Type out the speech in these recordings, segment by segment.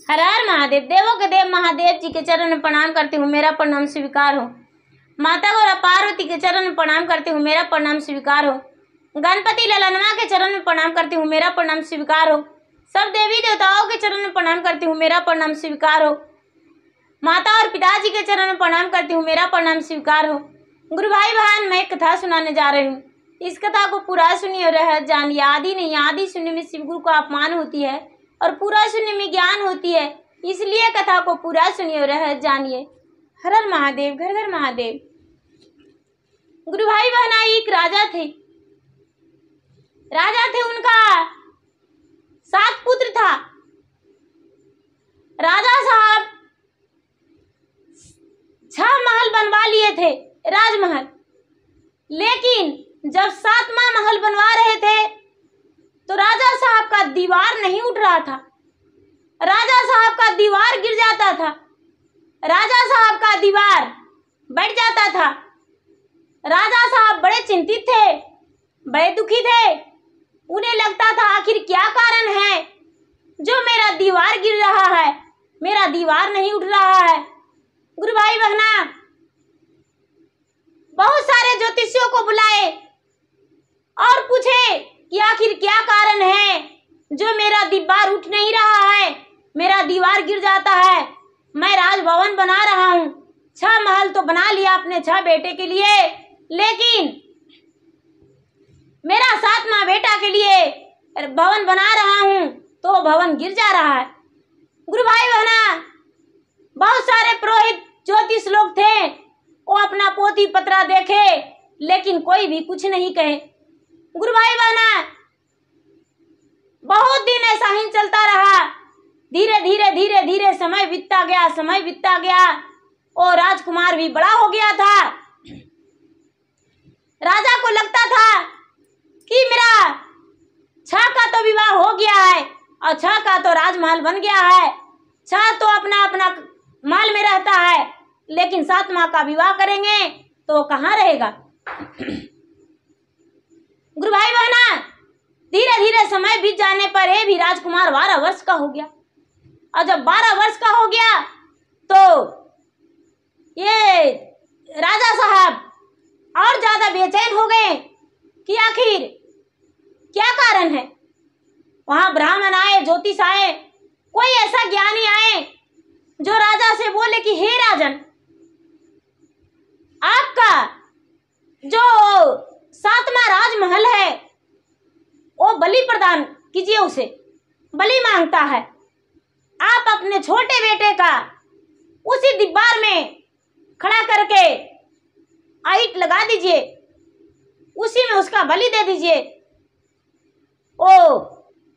हर हर महादेव। देवों के देव महादेव जी के चरण में प्रणाम करती हूँ, मेरा प्रणाम स्वीकार हो। माता गौरा पार्वती के चरण में प्रणाम करती हूँ, मेरा प्रणाम स्वीकार हो। गणपति ललनवा के चरण में प्रणाम करती हूँ, मेरा प्रणाम स्वीकार हो। सब देवी देवताओं के चरण में प्रणाम करती हूँ, मेरा प्रणाम स्वीकार हो। माता और पिताजी के चरण में प्रणाम करती हूँ, मेरा प्रणाम स्वीकार हो। गुरु भाई बहन, मैं एक कथा सुनाने जा रही हूँ। इस कथा को पूरा सुनिए और रह जानिए। आदि नहीं, आदि सुनने में शिव गुरु का अपमान होती है और पूरा सुनने में ज्ञान होती है, इसलिए कथा को पूरा सुनिए और रह जानिए। हर हर महादेव, घर घर महादेव। गुरु भाई बहना, एक राजा थे, उनका 7 पुत्र था। राजा साहब 6 महल बनवा लिए थे, राजमहल। लेकिन जब 7वां महल बनवा रहे थे तो राजा साहब का दीवार नहीं उठ रहा था। राजा साहब का दीवार गिर जाता था, राजा साहब का दीवार बैठ जाता था। राजा साहब बड़े चिंतित थे, बड़े दुखी थे। उन्हें लगता था आखिर क्या कारण है जो मेरा दीवार गिर रहा है, मेरा दीवार नहीं उठ रहा है। गुरु भाई बहना, बहुत सारे ज्योतिषियों को बुलाए और पूछे कि आखिर क्या कारण है जो मेरा दीवार उठ नहीं रहा है, मेरा दीवार गिर जाता है। मैं राजभवन बना रहा हूँ, 6 महल तो बना लिया अपने 6 बेटे के लिए, लेकिन मेरा 7वां बेटा के लिए भवन बना रहा हूँ तो भवन गिर जा रहा है। गुरु भाई बहना, बहुत सारे पुरोहित ज्योतिष लोग थे, वो अपना पोथी पत्रा देखे लेकिन कोई भी कुछ नहीं कहे। गुरु भाई बहना, बहुत दिन ऐसा ही चलता रहा। धीरे धीरे धीरे धीरे समय बीतता गया और राजकुमार भी बड़ा हो गया था। राजा को लगता था कि मेरा 6 का तो विवाह हो गया है और 6 का तो राजमहल बन गया है, 6 तो अपना अपना महल में रहता है, लेकिन 7वां का विवाह करेंगे तो कहाँ रहेगा। गुरु भाई बहना, धीरे धीरे समय बीत जाने पर ये भी राजकुमार 12 वर्ष का हो गया। और जब 12 वर्ष का हो गया तो ये राजा साहब और ज्यादा बेचैन हो गए कि आखिर क्या कारण है। वहां ब्राह्मण आए, ज्योतिष आए, कोई ऐसा ज्ञानी आए जो राजा से बोले कि हे राजन, आपका जो 7वां राजमहल है वो बलि प्रदान कीजिए, उसे बलि मांगता है। आप अपने छोटे बेटे का उसी दीवार में खड़ा करके आइट लगा दीजिए, उसी में उसका बलि दे दीजिए। ओ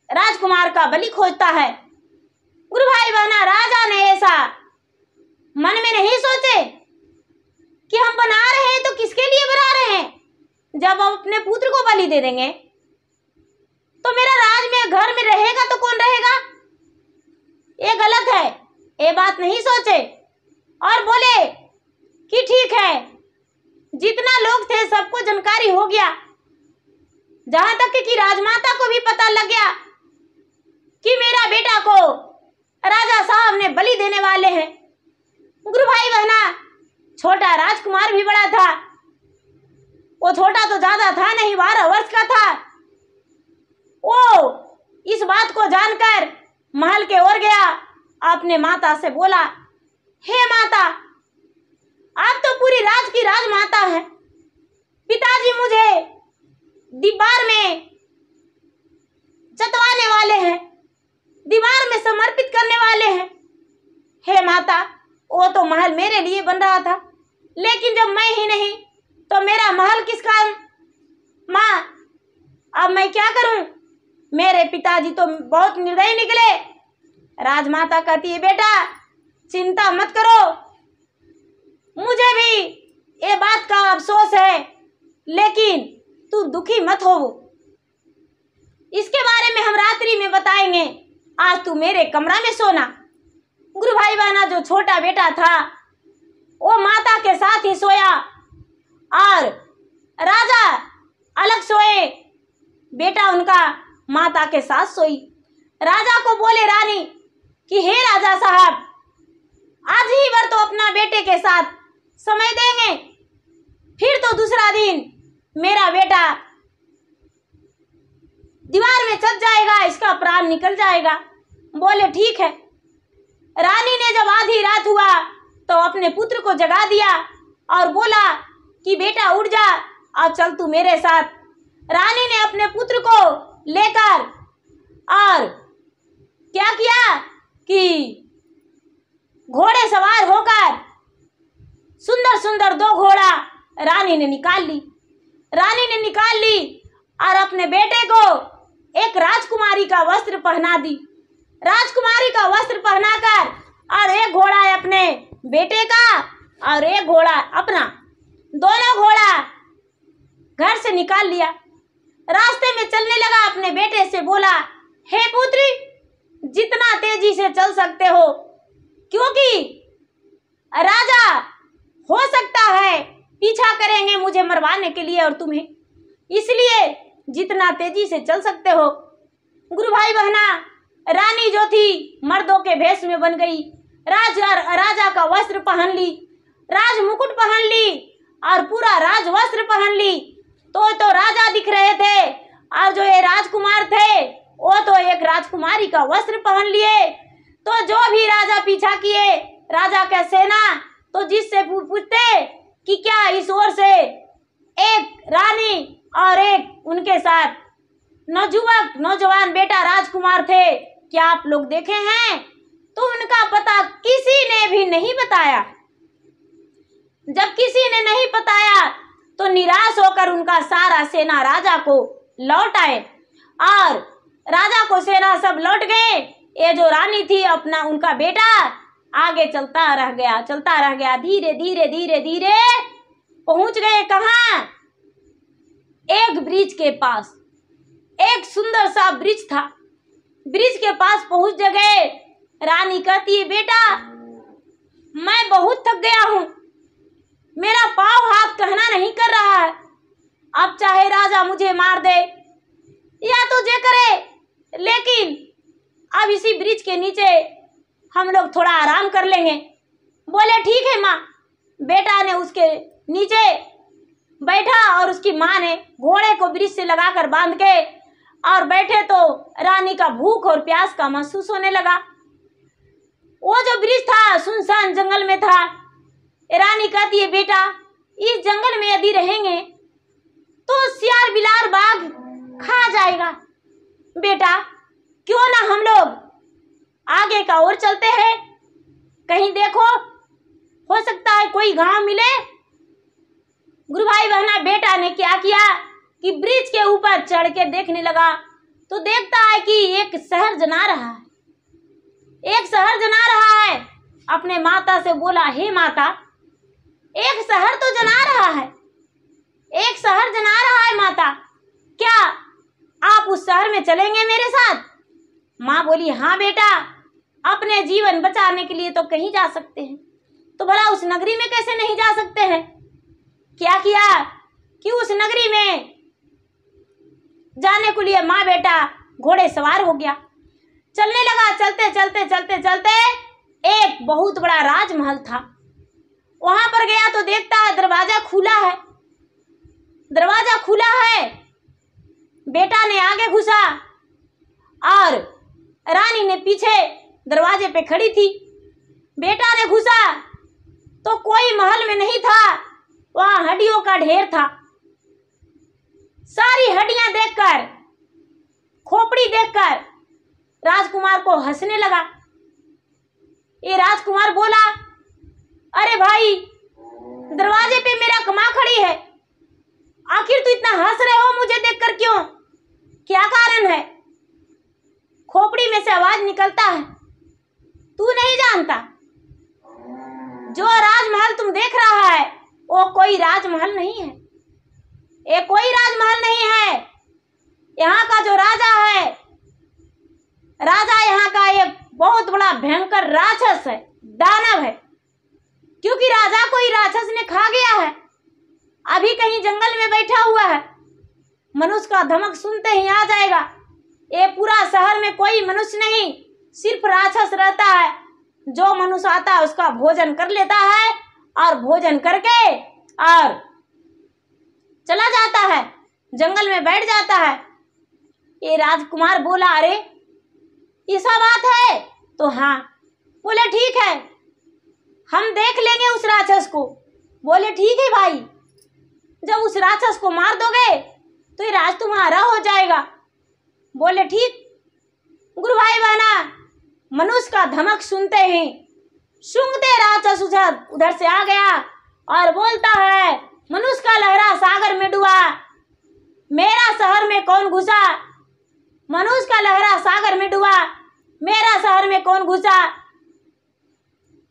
राजकुमार का बलि खोजता है। गुरु भाई बहना, राजा ने ऐसा मन में नहीं सोचे कि हम बना रहे हैं तो किसके लिए बना रहे हैं। जब हम अपने पुत्र को बलि दे देंगे तो मेरा राज में घर में रहेगा तो कौन रहेगा, ये गलत है। ये बात नहीं सोचे और बोले कि ठीक है। जितना लोग थे सबको जानकारी हो गया, जहां तक कि राजमाता को भी पता लग गया कि मेरा बेटा को राजा साहब ने बलि देने वाले हैं। गुरु भाई बहना, छोटा राजकुमार भी बड़ा था। वो छोटा तो ज्यादा था नहीं, 12 वर्ष का था। वो इस बात को जानकर महल के ओर गया, अपने माता से बोला, हे माता, आप तो पूरी राज की राजमाता है। पिताजी मुझे दीवार में चतवाने वाले हैं, दीवार में समर्पित करने वाले हैं। हे माता, वो तो महल मेरे लिए बन रहा था, लेकिन जब मैं ही नहीं तो मेरा महल किस काम। माँ, अब मैं क्या करूं। मेरे पिताजी तो बहुत निर्दयी निकले। राजमाता कहती है, बेटा चिंता मत करो, मुझे भी ये बात का अफसोस है, लेकिन तू दुखी मत हो। इसके बारे में हम रात्रि में बताएंगे, आज तू मेरे कमरा में सोना। गुरु भाई बहना, जो छोटा बेटा था वो माता के साथ ही सोया और राजा अलग सोए, बेटा उनका माता के साथ सोई। राजा को बोले, रानी कि हे राजा साहब, आज ही भर तो अपना बेटे के साथ समय देंगे, फिर तो दूसरा दिन मेरा बेटा दीवार में चढ़ जाएगा, इसका प्राण निकल जाएगा। बोले ठीक है। रानी ने जब आधी रात हुआ तो अपने पुत्र को जगा दिया और बोला कि बेटा उठ जा और चल तू मेरे साथ। रानी ने अपने पुत्र को लेकर और क्या किया कि घोड़े सवार होकर सुंदर सुंदर 2 घोड़ा रानी ने निकाल ली। रानी ने निकाल ली और अपने बेटे को एक राजकुमारी का वस्त्र पहना दी। राजकुमारी का वस्त्र पहनाकर और एक घोड़ा अपने बेटे का और एक घोड़ा अपना, दोनों घोड़ा घर से निकाल लिया। रास्ते में चलने लगा, अपने बेटे से बोला, हे पुत्री, जितना तेजी से चल सकते हो, क्योंकि राजा हो सकता है पीछा करेंगे मुझे मरवाने के लिए और तुम्हें, इसलिए जितना तेजी से चल सकते हो। गुरु भाई बहना, रानी जो थी मर्दों के भेष में बन गई, राजा का वस्त्र पहन ली, राज मुकुट पहन ली और पूरा राज वस्त्र पहन ली। तो राजा दिख रहे थे और जो ये राजकुमार थे वो तो एक राजकुमारी का वस्त्र पहन लिए। तो जो भी राजा पीछा किए, राजा का सेना, तो जिससे पूछते कि क्या इस ओर से एक रानी और एक उनके साथ नौजवान बेटा राजकुमार थे, क्या आप लोग देखे हैं? तो उनका पता किसी ने भी नहीं बताया। जब किसी ने नहीं बताया तो निराश होकर उनका सारा सेना राजा को लौट आए और राजा को सेना सब लौट गए। ये जो रानी थी अपना उनका बेटा आगे चलता रह गया। धीरे धीरे धीरे धीरे पहुंच गए कहाँ? एक ब्रिज के पास। एक सुंदर सा ब्रिज था। ब्रिज के पास पहुंच गए। रानी कहती है, बेटा मैं बहुत थक गया हूं, मेरा पाँव हाथ कहना नहीं कर रहा है। अब चाहे राजा मुझे मार दे या तो जे करे, लेकिन अब इसी ब्रिज के नीचे हम लोग थोड़ा आराम कर लेंगे। बोले ठीक है माँ। बेटा ने उसके नीचे बैठा और उसकी माँ ने घोड़े को ब्रिज से लगाकर बांध के और बैठे। तो रानी का भूख और प्यास का महसूस होने लगा। वो जो ब्रिज था सुनसान जंगल में था। रानी कहती है, बेटा इस जंगल में यदि रहेंगे तो सियार बिलार बाघ खा जाएगा। बेटा क्यों ना हम लोग आगे का ओर चलते हैं, कहीं देखो हो सकता है कोई गांव मिले। गुरु भाई बहना, बेटा ने क्या किया कि ब्रिज के ऊपर चढ़ के देखने लगा। तो देखता है कि एक शहर जना रहा है। एक शहर जना रहा है। अपने माता से बोला, हे माता, एक शहर तो जना रहा है, एक शहर जना रहा है माता, क्या आप उस शहर में चलेंगे मेरे साथ? माँ बोली, हाँ बेटा, अपने जीवन बचाने के लिए तो कहीं जा सकते हैं, तो भला उस नगरी में कैसे नहीं जा सकते हैं? क्या किया कि उस नगरी में जाने के लिए माँ बेटा घोड़े सवार हो गया। चलने लगा। चलते चलते चलते चलते एक बहुत बड़ा राजमहल था। वहां पर गया तो देखता है दरवाजा खुला है। दरवाजा खुला है। बेटा ने आगे घुसा और रानी ने पीछे दरवाजे पे खड़ी थी। बेटा ने घुसा तो कोई महल में नहीं था, वहां हड्डियों का ढेर था। सारी हड्डियां देखकर, खोपड़ी देखकर राजकुमार को हंसने लगा। ये राजकुमार बोला, अरे भाई, दरवाजे पे मेरा कमा खड़ी है, आखिर तू इतना हंस रहे हो मुझे देखकर क्यों? क्या कारण है? खोपड़ी में से आवाज निकलता है, तू नहीं जानता, जो राजमहल तुम देख रहा है वो कोई राजमहल नहीं है। ये कोई राजमहल नहीं है। यहाँ का जो राजा है, राजा यहाँ का एक बहुत बड़ा भयंकर राक्षस है, दानव है, क्योंकि राजा को ही राक्षस ने खा गया है। अभी कहीं जंगल में बैठा हुआ है, मनुष्य का धमक सुनते ही आ जाएगा। ये पूरा शहर में कोई मनुष्य नहीं सिर्फ राक्षस रहता है, जो मनुष्य आता है उसका भोजन कर लेता है और भोजन करके और चला जाता है, जंगल में बैठ जाता है। ये राजकुमार बोला, अरे ऐसा बात है? तो हाँ। बोले ठीक है, हम देख लेंगे उस राक्षस को। बोले ठीक है भाई, जब उस राक्षस को मार दोगे तो ये राज तुम्हारा हो जाएगा। बोले ठीक। गुरु भाई बहना, मनुष्य का धमक सुनते ही सूंघते राक्षस उधर से आ गया और बोलता है, मनुष्य का लहरा सागर में डूबा, मेरा शहर में कौन घुसा? मनुष्य का लहरा सागर में डूबा, मेरा शहर में कौन घुसा?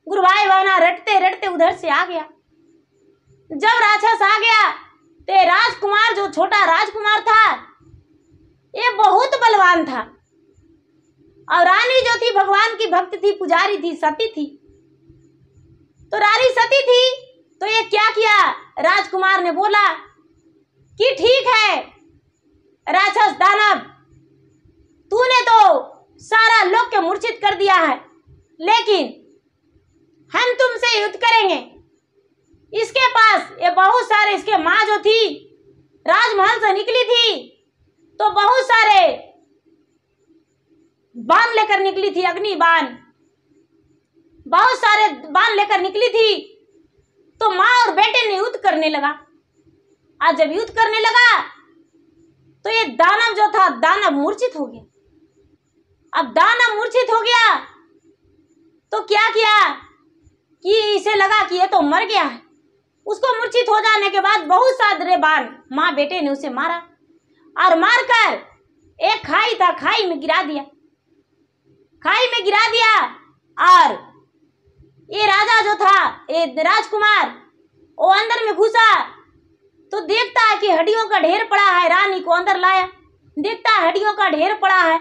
गुरु भाई बहना रटते रटते उधर से आ गया। जब राक्षस आ गया तो राजकुमार, जो छोटा राजकुमार था, ये बहुत बलवान था। और रानी जो थी भगवान की भक्त थी, पुजारी थी, सती थी। तो रानी सती थी, तो ये क्या किया? राजकुमार ने बोला कि ठीक है राक्षस दानव, तूने तो सारा लोक के मूर्छित कर दिया है, लेकिन हम तुमसे युद्ध करेंगे। इसके पास ये बहुत सारे, इसके माँ जो थी राजमहल से निकली थी तो बहुत सारे बाण लेकर निकली थी, अग्नि बाण, बहुत सारे बाण लेकर निकली थी। तो माँ और बेटे ने युद्ध करने लगा। आज जब युद्ध करने लगा तो ये दानव जो था, दानव मूर्छित हो गया। अब दानव मूर्छित हो गया तो क्या किया कि इसे लगा कि ये तो मर गया है। उसको मूर्छित हो जाने के बाद बहुत सारे बाण माँ बेटे ने उसे मारा और मारकर एक खाई था, खाई में गिरा दिया। खाई में गिरा दिया और ये राजा जो था, ये राजकुमार, वो अंदर में घुसा तो देखता है कि हड्डियों का ढेर पड़ा है। रानी को अंदर लाया, देखता है हड्डियों का ढेर पड़ा है।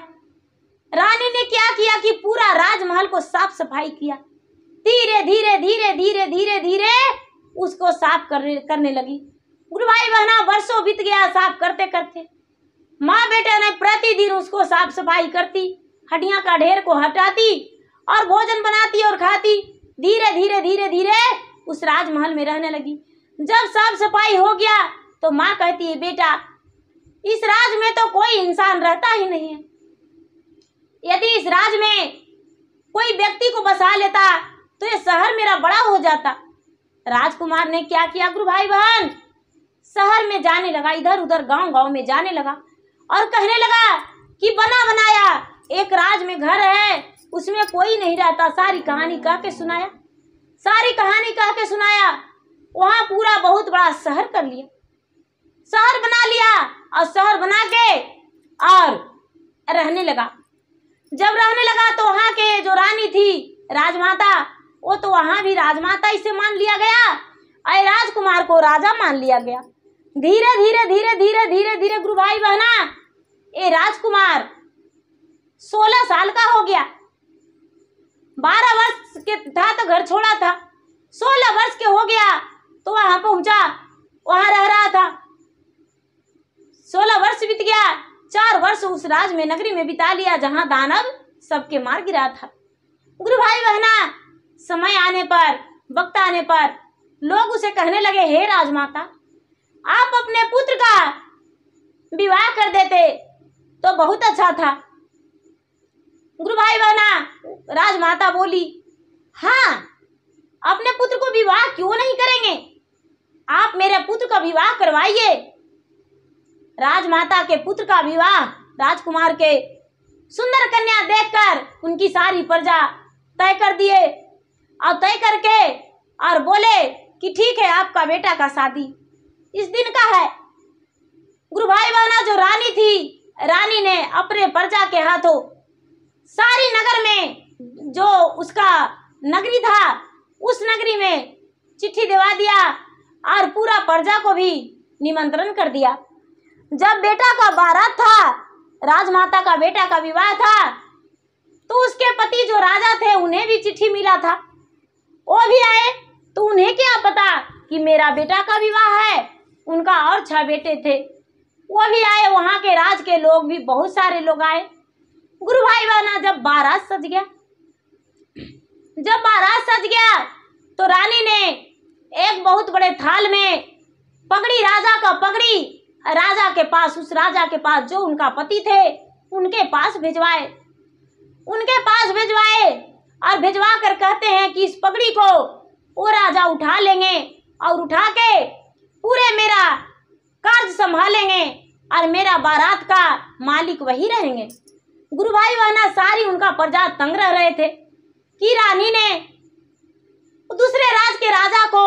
रानी ने क्या किया कि पूरा राजमहल को साफ सफाई किया। धीरे धीरे धीरे धीरे धीरे धीरे उसको साफ करने लगी। गुरु भाई बहना, वर्षों बीत गया साफ करते करते। माँ बेटे ने प्रतिदिन उसको साफ सफाई करती, हड्डियां का ढेर को हटाती और भोजन बनाती और खाती। धीरे धीरे धीरे धीरे उस राजमहल में रहने लगी। जब साफ सफाई हो गया तो माँ कहती है, बेटा इस राज में तो कोई इंसान रहता ही नहीं है। यदि इस राज में कोई व्यक्ति को बसा लेता तो ये शहर मेरा बड़ा हो जाता। राजकुमार ने क्या किया गुरु भाई बहन, शहर में जाने लगा, इधर उधर गांव गांव में जाने लगा और कहने लगा कि बना बनाया एक राज में घर है, उसमें कोई नहीं रहता। सारी कहानी कह के सुनाया, सारी कहानी कह के सुनाया। वहां पूरा बहुत बड़ा शहर कर लिया, शहर बना लिया और शहर बना के और रहने लगा। जब रहने लगा तो वहां के जो रानी थी, राजमाता, वो तो वहां भी राजमाता इसे मान लिया गया और राजकुमार को राजा मान लिया गया। धीरे धीरे धीरे धीरे धीरे धीरे गुरु भाई बहना, ये राजकुमार 16 साल का हो गया। 12 वर्ष के था तो घर छोड़ा था, 16 वर्ष के हो गया तो वहां पहुंचा, वहां रह रहा था। 16 वर्ष बीत गया, 4 वर्ष उस राज में, नगरी में बिता लिया जहां दानव सबके मार गिरा था। गुरु भाई बहना, समय आने पर, वक्त आने पर लोग उसे कहने लगे, हे राजमाता, आप अपने पुत्र का विवाह कर देते तो बहुत अच्छा था। गुरु भाई बहना, राजमाता बोली, हाँ अपने पुत्र को विवाह क्यों नहीं करेंगे, आप मेरे पुत्र का विवाह करवाइए। राजमाता के पुत्र का विवाह राजकुमार के सुंदर कन्या देखकर उनकी सारी प्रजा तय कर दिए और तय करके और बोले कि ठीक है, आपका बेटा का शादी इस दिन का है। गुरु भाई बहना, जो रानी थी, रानी ने अपने प्रजा के हाथों सारी नगर में जो उसका नगरी था, उस नगरी में चिट्ठी दिवा दिया और पूरा प्रजा को भी निमंत्रण कर दिया। जब बेटा का बारात था, राजमाता का बेटा का विवाह था, तो उसके पति जो राजा थे उन्हें भी चिट्ठी मिला था, वो भी आए। तो उन्हें क्या पता कि मेरा बेटा का विवाह है, उनका और 6 बेटे थे, वो भी आए। वहां के राज के लोग भी बहुत सारे लोग आए। गुरु भाई बहना, जब बारात सज गया तो रानी ने एक बहुत बड़े थाल में पगड़ी, राजा का पगड़ी, राजा के पास, उस राजा के पास जो उनका पति थे उनके पास भिजवाए और भिजवा कर कहते हैं कि इस पगड़ी को वो राजा उठा लेंगे और उठा के पूरे मेरा कार्य संभालेंगे और मेरा बारात का मालिक वही रहेंगे। गुरु भाई बहना, सारी उनका प्रजा तंग रह रहे थे कि रानी ने दूसरे राज के राजा को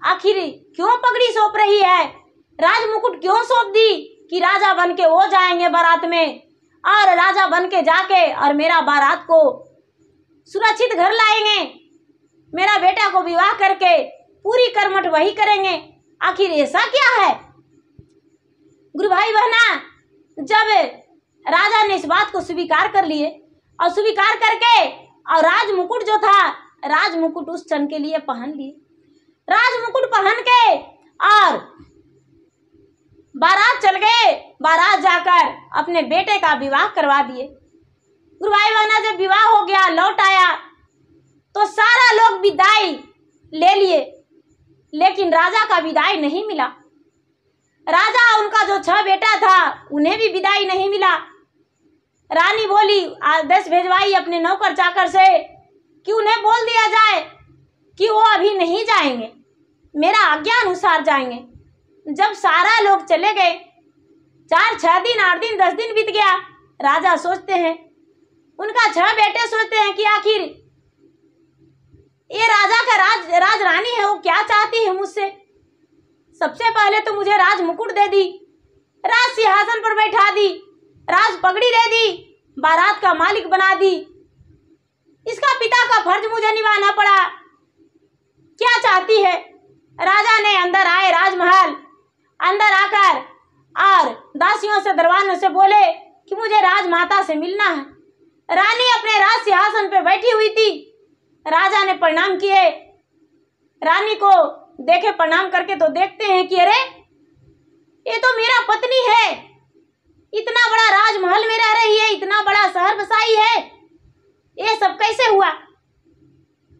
आखिर क्यों पगड़ी सौंप रही है, राज मुकुट क्यों सौंप दी कि राजा बन के वो जाएंगे बारात में और राजा बन के जाके और मेरा बारात को सुरक्षित घर लाएंगे, मेरा बेटा को विवाह करके पूरी करमट वही करेंगे, आखिर ऐसा क्या है। गुरु भाई बहना, जब राजा ने इस बात को स्वीकार कर लिए और स्वीकार करके और राज मुकुट जो था, राज मुकुट उस क्षण के लिए पहन लिए, राज मुकुट पहन के और बारात चल गए, बारात जाकर अपने बेटे का विवाह करवा दिए। गुरु भाई बहना, जब विवाह हो गया, लौट आया तो सारा लोग विदाई ले लिए, लेकिन राजा का विदाई नहीं मिला। राजा, उनका जो 6 बेटा था, उन्हें भी विदाई नहीं मिला। रानी बोली, आदेश भेजवाई अपने नौकर चाकर से कि उन्हें बोल दिया जाए कि वो अभी नहीं जाएंगे, मेरा आज्ञा अनुसार जाएंगे। जब सारा लोग चले गए, 4-6 दिन, 8 दिन, 10 दिन बीत गया। राजा सोचते हैं, उनका 6 बेटे सोचते हैं कि आखिर ये राजा का राज रानी है, वो क्या चाहती है मुझसे। सबसे पहले तो मुझे राज मुकुट दे दी, राज सिंहासन पर बैठा दी, राज पगड़ी दे दी, बारात का मालिक बना दी। इसका पिता का फर्ज मुझे निभाना पड़ा। क्या चाहती है। राजा ने अंदर आए, राजमहल अंदर आकर और दासियों से, दरबानों से बोले कि मुझे राजमाता से मिलना है। रानी अपने राज सिंहासन पे बैठी हुई थी। राजा ने प्रणाम किए, रानी को देखे, प्रणाम करके तो देखते हैं कि अरे ये तो मेरा पत्नी है, इतना बड़ा राजमहल में रह रही है, इतना बड़ा शहर बसाई है, ये सब कैसे हुआ।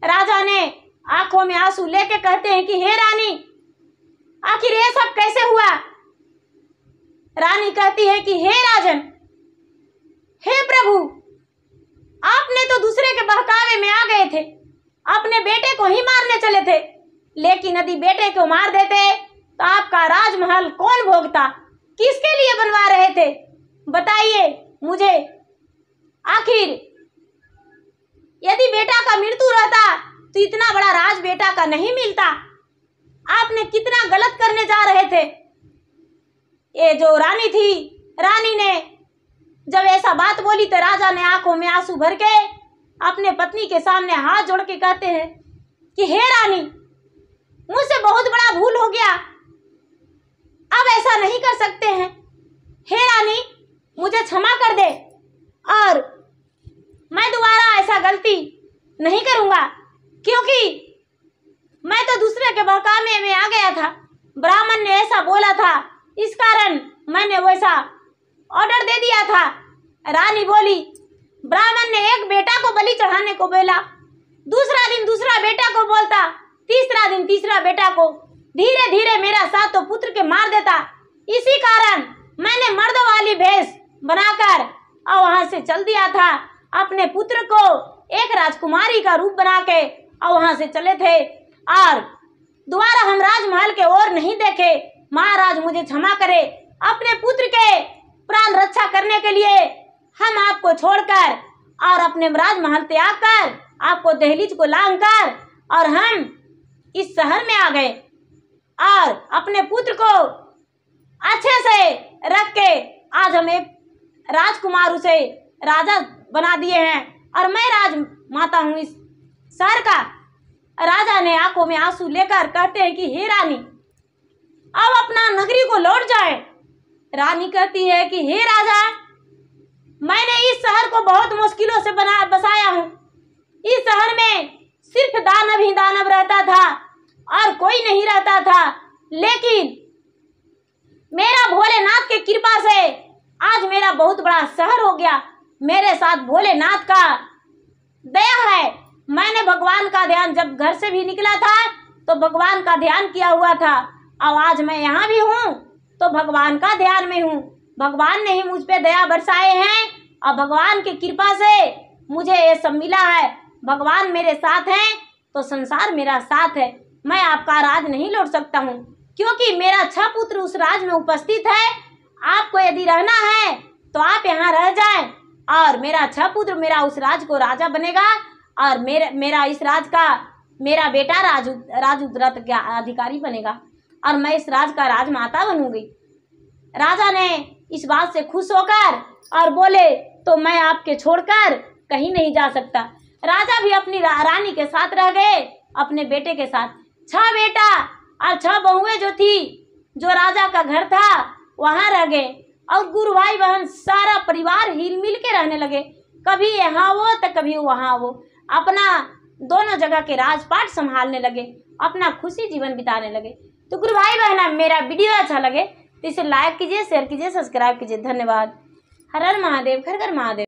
राजा ने आंखों में आंसू लेके कहते हैं कि हे रानी, आखिर ये सब कैसे हुआ। रानी कहती है कि हे राजन, हे प्रभु, आपने तो दूसरे के बहकावे में आ गए थे, अपने बेटे को ही मारने चले थे, लेकिन यदि बेटे को मार देते तो आपका राजमहल कौन भोगता, किसके लिए बनवा रहे थे, बताइए मुझे। आखिर यदि बेटा का मृत्यु रहता तो इतना बड़ा राज बेटा का नहीं मिलता। आपने कितना गलत करने जा रहे थे। ये जो रानी थी, रानी ने जब ऐसा बात बोली तो राजा ने आंखों में आंसू भर के अपने पत्नी के सामने हाथ जोड़ के कहते हैं कि हे रानी, मुझसे बहुत बड़ा भूल हो गया, अब ऐसा नहीं कर सकते हैं। हे रानी, मुझे क्षमा कर दे और मैं दोबारा ऐसा गलती नहीं करूंगा, क्योंकि मैं तो दूसरे के बहकावे में आ गया था। ब्राह्मण ने ऐसा बोला था, इस कारण मैंने वैसा ऑर्डर दे दिया था। रानी बोली, ब्राह्मण ने एक बेटा को बलि चढ़ाने को बोला, दूसरा दिन दूसरा बेटा को बोलता, तीसरा दिन तीसरा बेटा को, धीरे धीरे मेरा सातों पुत्र के मार देता। इसी कारण मैंने मर्द वाली भेष बनाकर और वहां से चल दिया था। अपने पुत्र को एक राजकुमारी का रूप बना के और वहां से चले थे और दोबारा हम राजमहल के ओर नहीं देखे। महाराज मुझे क्षमा करे, अपने पुत्र के प्राण रक्षा करने के लिए हम आपको छोड़कर और अपने राजमहल त्याग कर, आपको दहलीज को लांग कर और हम इस शहर में आ गए और अपने पुत्र को अच्छे से रख के आज हम एक राजकुमार उसे राजा बना दिए हैं और मैं राजमाता हूँ इस शहर का। राजा ने आंखों में आंसू लेकर कहते हैं कि हे रानी, अब अपना नगरी को लौट जाए। रानी कहती है कि हे राजा, मैंने इस शहर को बहुत मुश्किलों से बसाया हूँ। इस शहर में सिर्फ दानव ही दानव रहता था और कोई नहीं रहता था, लेकिन मेरा भोलेनाथ की कृपा से आज मेरा बहुत बड़ा शहर हो गया। मेरे साथ भोलेनाथ का दया है। मैंने भगवान का ध्यान जब घर से भी निकला था तो भगवान का ध्यान किया हुआ था। अब आज मैं यहाँ भी हूँ तो भगवान का ध्यान में हूँ। भगवान ने ही मुझ पे दया बरसाए हैं और भगवान की कृपा से मुझे ये सब मिला है। भगवान मेरे साथ हैं तो संसार मेरा साथ है। मैं आपका राज नहीं लौट सकता हूँ क्योंकि मेरा 6 पुत्र उस राज में उपस्थित है। आपको यदि रहना है तो आप यहाँ रह जाएं और मेरा 6 पुत्र मेरा उस राज को राजा बनेगा और मेरा इस राज का मेरा बेटा राजउद्रत का अधिकारी बनेगा और मैं इस राज का राजमाता बनूंगी। राजा ने इस बात से खुश होकर और बोले तो मैं आपके छोड़कर कहीं नहीं जा सकता। राजा भी अपनी रानी के साथ रह गए, अपने बेटे के साथ। 6 बेटा और 6 बहुएं जो थी, जो राजा का घर था वहां रह गए और गुरु भाई बहन सारा परिवार हिल मिल के रहने लगे। कभी यहाँ वो तो कभी वहाँ वो, अपना दोनों जगह के राजपाट संभालने लगे, अपना खुशी जीवन बिताने लगे। तो गुरु भाई बहन मेरा वीडियो अच्छा लगे तो इसे लाइक कीजिए, शेयर कीजिए, सब्सक्राइब कीजिए। धन्यवाद। हर हर महादेव, घर घर महादेव।